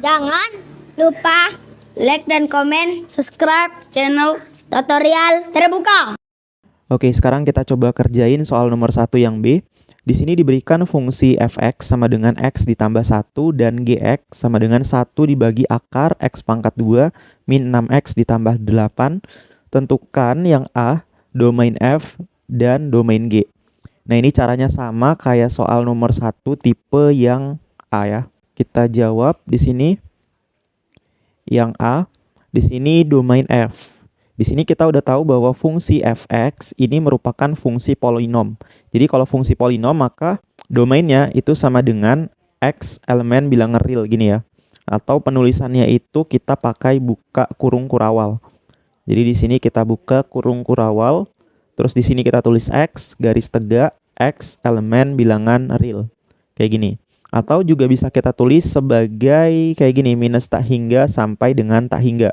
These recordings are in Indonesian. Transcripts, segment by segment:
Jangan lupa like dan komen, subscribe channel tutorial terbuka. Oke, sekarang kita coba kerjain soal nomor 1 yang B. Di sini diberikan fungsi fx sama dengan x ditambah 1 dan gx sama dengan 1 dibagi akar x pangkat 2 min 6x ditambah 8. Tentukan yang A, domain f, dan domain G. Nah, ini caranya sama kayak soal nomor 1 tipe yang A ya. Kita jawab di sini yang A, di sini domain f. Di sini kita udah tahu bahwa fungsi fx ini merupakan fungsi polinom. Jadi kalau fungsi polinom maka domainnya itu sama dengan x elemen bilangan real gini ya. Atau penulisannya itu kita pakai buka kurung kurawal. Jadi di sini kita buka kurung kurawal, terus di sini kita tulis x garis tegak x elemen bilangan real. Kayak gini. Atau juga bisa kita tulis sebagai kayak gini, minus tak hingga sampai dengan tak hingga.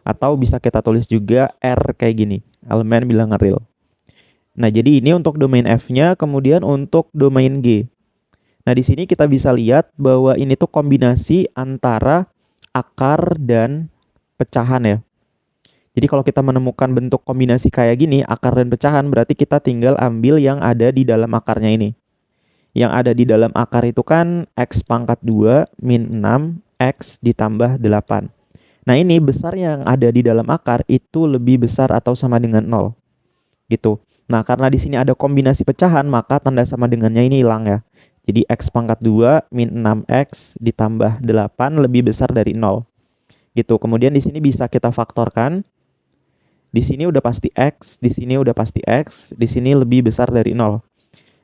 Atau bisa kita tulis juga R kayak gini, elemen bilangan real. Nah, jadi ini untuk domain F-nya, kemudian untuk domain G. Nah, di sini kita bisa lihat bahwa ini tuh kombinasi antara akar dan pecahan ya. Jadi kalau kita menemukan bentuk kombinasi kayak gini, akar dan pecahan, berarti kita tinggal ambil yang ada di dalam akarnya ini. Yang ada di dalam akar itu kan x pangkat 2 min 6 x ditambah 8. Nah, ini besar yang ada di dalam akar itu lebih besar atau sama dengan 0. Gitu. Nah, karena di sini ada kombinasi pecahan, maka tanda sama dengannya ini hilang ya. Jadi x pangkat 2 min 6x ditambah 8 lebih besar dari 0. Gitu. Kemudian di sini bisa kita faktorkan. Di sini udah pasti x, di sini udah pasti x, di sini lebih besar dari 0.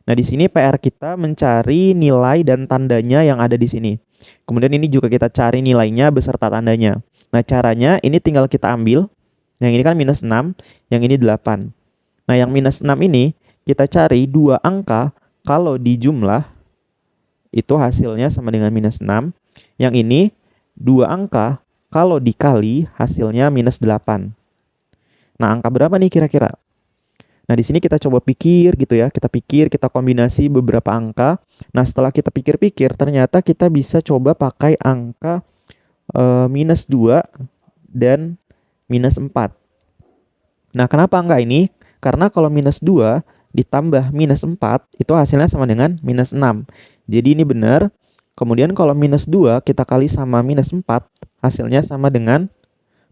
Nah, di sini PR kita mencari nilai dan tandanya yang ada di sini. Kemudian ini juga kita cari nilainya beserta tandanya. Nah, caranya ini tinggal kita ambil. Yang ini kan minus 6, yang ini 8. Nah, yang minus 6 ini kita cari dua angka kalau dijumlah itu hasilnya sama dengan minus 6. Yang ini dua angka kalau dikali hasilnya minus 8. Nah, angka berapa nih kira-kira? Nah, di sini kita coba pikir gitu ya. Kita pikir, kita kombinasi beberapa angka. Nah, setelah kita pikir-pikir, ternyata kita bisa coba pakai angka minus 2 dan minus 4. Nah, kenapa angka ini? Karena kalau minus 2 ditambah minus 4, itu hasilnya sama dengan minus 6. Jadi ini benar. Kemudian kalau minus 2 kita kali sama minus 4, hasilnya sama dengan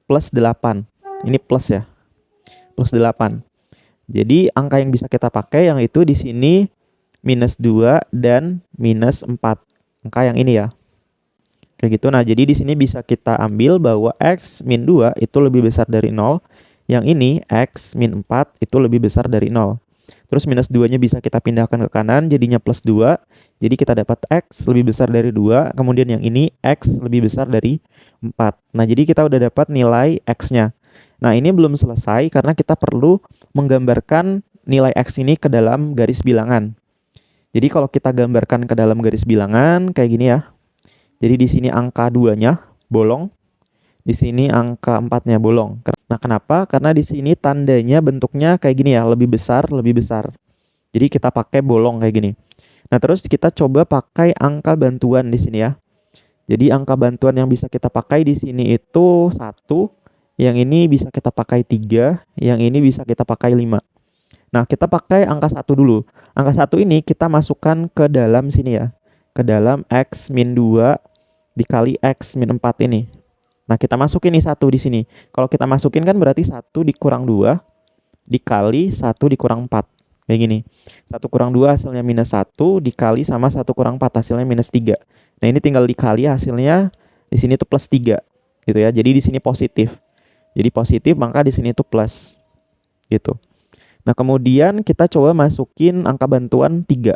plus 8. Ini plus ya. Plus 8. Jadi angka yang bisa kita pakai yang itu di sini minus 2 dan minus 4. Angka yang ini ya. Kayak gitu. Nah, jadi di sini bisa kita ambil bahwa x min 2 itu lebih besar dari 0. Yang ini x min 4 itu lebih besar dari 0. Terus minus 2-nya bisa kita pindahkan ke kanan jadinya plus 2. Jadi kita dapat x lebih besar dari 2. Kemudian yang ini x lebih besar dari 4. Nah, jadi kita udah dapat nilai x-nya. Nah, ini belum selesai karena kita perlu menggambarkan nilai x ini ke dalam garis bilangan. Jadi kalau kita gambarkan ke dalam garis bilangan kayak gini ya. Jadi di sini angka 2-nya bolong. Di sini angka 4-nya bolong. Nah, kenapa? Karena di sini tandanya bentuknya kayak gini ya, lebih besar, lebih besar. Jadi kita pakai bolong kayak gini. Nah, terus kita coba pakai angka bantuan di sini ya. Jadi angka bantuan yang bisa kita pakai di sini itu 1. Yang ini bisa kita pakai 3, yang ini bisa kita pakai 5. Nah, kita pakai angka 1 dulu. Angka 1 ini kita masukkan ke dalam sini ya. Ke dalam x min 2 dikali x min 4 ini. Nah, kita masukin nih 1 di sini. Kalau kita masukin kan berarti 1 dikurang 2 dikali 1 dikurang 4. Kayak gini. 1 kurang 2 hasilnya minus 1 dikali sama 1 kurang 4 hasilnya minus 3. Nah, ini tinggal dikali hasilnya di sini tuh plus 3. Gitu ya. Jadi di sini positif. Jadi positif maka di sini itu plus gitu. Nah, kemudian kita coba masukin angka bantuan 3.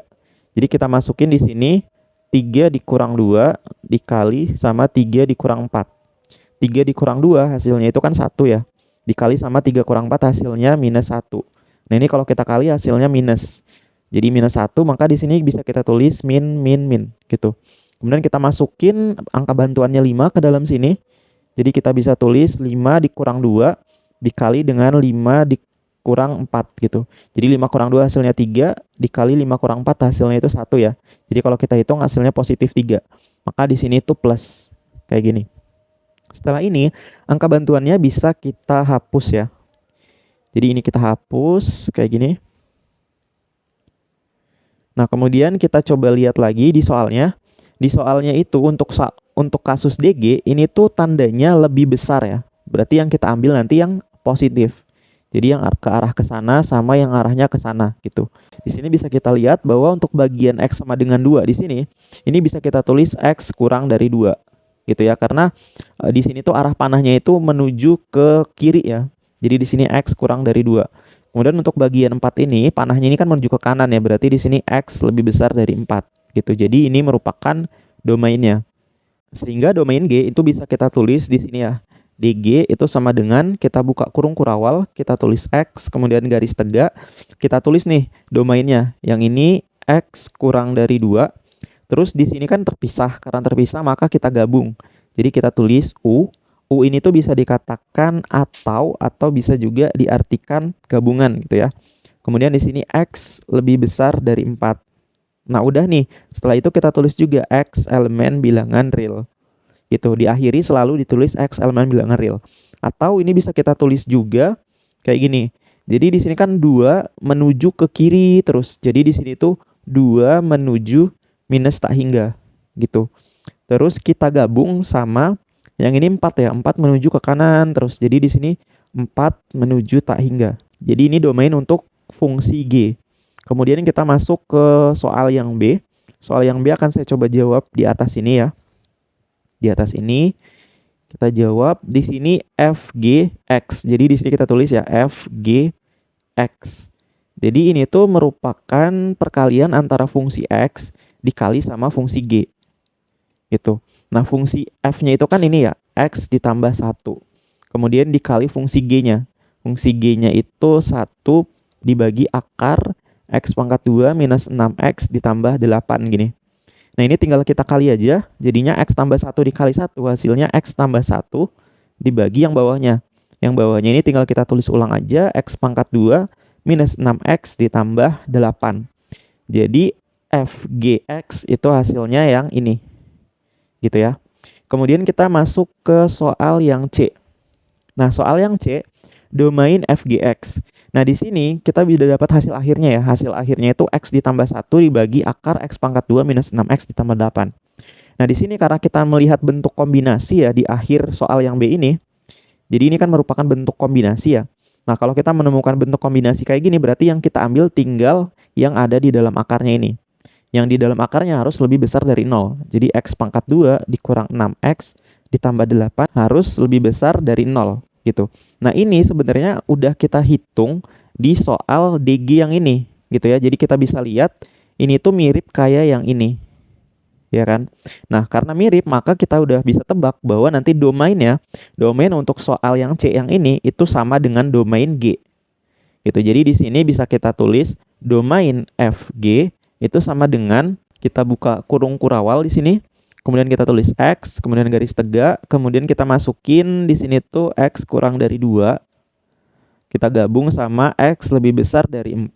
Jadi kita masukin di sini 3 dikurang 2 dikali sama 3 dikurang 4. 3 dikurang 2 hasilnya itu kan 1 ya. Dikali sama 3 kurang 4 hasilnya minus 1. Nah, ini kalau kita kali hasilnya minus. Jadi minus 1 maka di sini bisa kita tulis min gitu. Kemudian kita masukin angka bantuannya 5 ke dalam sini. Jadi kita bisa tulis 5 dikurang 2 dikali dengan 5 dikurang 4 gitu. Jadi 5 kurang 2 hasilnya 3 dikali 5 kurang 4 hasilnya itu 1 ya. Jadi kalau kita hitung hasilnya positif 3. Maka di sini itu plus kayak gini. Setelah ini, angka bantuannya bisa kita hapus ya. Jadi ini kita hapus kayak gini. Nah, kemudian kita coba lihat lagi di soalnya. Di soalnya itu untuk kasus DG ini tuh tandanya lebih besar ya. Berarti yang kita ambil nanti yang positif. Jadi yang ke arah ke sana sama yang arahnya ke sana gitu. Di sini bisa kita lihat bahwa untuk bagian X sama dengan 2 di sini, ini bisa kita tulis X kurang dari 2 gitu ya. Karena di sini tuh arah panahnya itu menuju ke kiri ya. Jadi di sini X kurang dari 2. Kemudian untuk bagian 4 ini, panahnya ini kan menuju ke kanan ya. Berarti di sini X lebih besar dari 4 gitu. Jadi ini merupakan domainnya. Sehingga domain G itu bisa kita tulis di sini ya. DG itu sama dengan kita buka kurung kurawal, kita tulis X, kemudian garis tegak, kita tulis nih domainnya. Yang ini X kurang dari 2. Terus di sini kan terpisah, karena terpisah maka kita gabung. Jadi kita tulis U. U ini tuh bisa dikatakan atau bisa juga diartikan gabungan gitu ya. Kemudian di sini X lebih besar dari 4. Nah, udah nih. Setelah itu kita tulis juga X elemen bilangan real. Gitu, diakhiri selalu ditulis X elemen bilangan real. Atau ini bisa kita tulis juga kayak gini. Jadi di sini kan 2 menuju ke kiri terus. Jadi di sini tuh 2 menuju minus tak hingga gitu. Terus kita gabung sama yang ini 4 ya. 4 menuju ke kanan terus. Jadi di sini 4 menuju tak hingga. Jadi ini domain untuk fungsi G. Kemudian kita masuk ke soal yang B. Soal yang B akan saya coba jawab di atas ini ya. Di atas ini kita jawab di sini FGX. Jadi di sini kita tulis ya FGX. Jadi ini tuh merupakan perkalian antara fungsi X dikali sama fungsi G. Gitu. Nah, fungsi F-nya itu kan ini ya, X ditambah 1. Kemudian dikali fungsi G-nya. Fungsi G-nya itu 1 dibagi akar X pangkat 2 minus 6X ditambah 8 gini. Nah, ini tinggal kita kali aja. Jadinya X tambah 1 dikali 1. Hasilnya X tambah 1 dibagi yang bawahnya. Yang bawahnya ini tinggal kita tulis ulang aja. X pangkat 2 minus 6X ditambah 8. Jadi FGX itu hasilnya yang ini. Gitu ya. Kemudian kita masuk ke soal yang C. Nah, soal yang C, domain FGX. Nah, di sini kita bisa dapat hasil akhirnya ya. Hasil akhirnya itu X ditambah 1 dibagi akar X pangkat 2 minus 6X ditambah 8. Nah, di sini karena kita melihat bentuk kombinasi ya di akhir soal yang B ini. Jadi ini kan merupakan bentuk kombinasi ya. Nah, kalau kita menemukan bentuk kombinasi kayak gini, berarti yang kita ambil tinggal yang ada di dalam akarnya ini. Yang di dalam akarnya harus lebih besar dari 0. Jadi X pangkat 2 dikurang 6X ditambah 8 harus lebih besar dari 0. Gitu. Nah, ini sebenarnya udah kita hitung di soal DG yang ini gitu ya. Jadi kita bisa lihat ini tuh mirip kayak yang ini. Ya kan? Nah, karena mirip maka kita udah bisa tebak bahwa nanti domain untuk soal yang C yang ini itu sama dengan domain G. Gitu. Jadi di sini bisa kita tulis domain FG itu sama dengan kita buka kurung kurawal di sini. Kemudian kita tulis X, kemudian garis tegak, kemudian kita masukin di sini tuh X kurang dari 2. Kita gabung sama X lebih besar dari 4,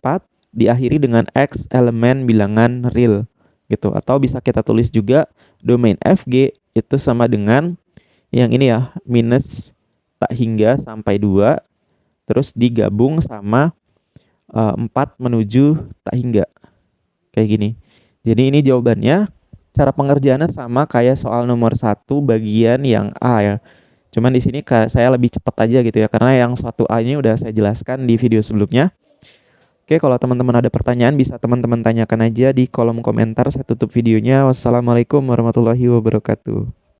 diakhiri dengan X elemen bilangan real. Gitu. Atau bisa kita tulis juga domain FG itu sama dengan yang ini ya, minus tak hingga sampai 2, terus digabung sama 4 menuju tak hingga. Kayak gini. Jadi ini jawabannya. Cara pengerjaannya sama kayak soal nomor 1 bagian yang A ya. Cuman di sini saya lebih cepat aja gitu ya. Karena yang 1A ini udah saya jelaskan di video sebelumnya. Oke, kalau teman-teman ada pertanyaan bisa teman-teman tanyakan aja di kolom komentar. Saya tutup videonya. Wassalamualaikum warahmatullahi wabarakatuh.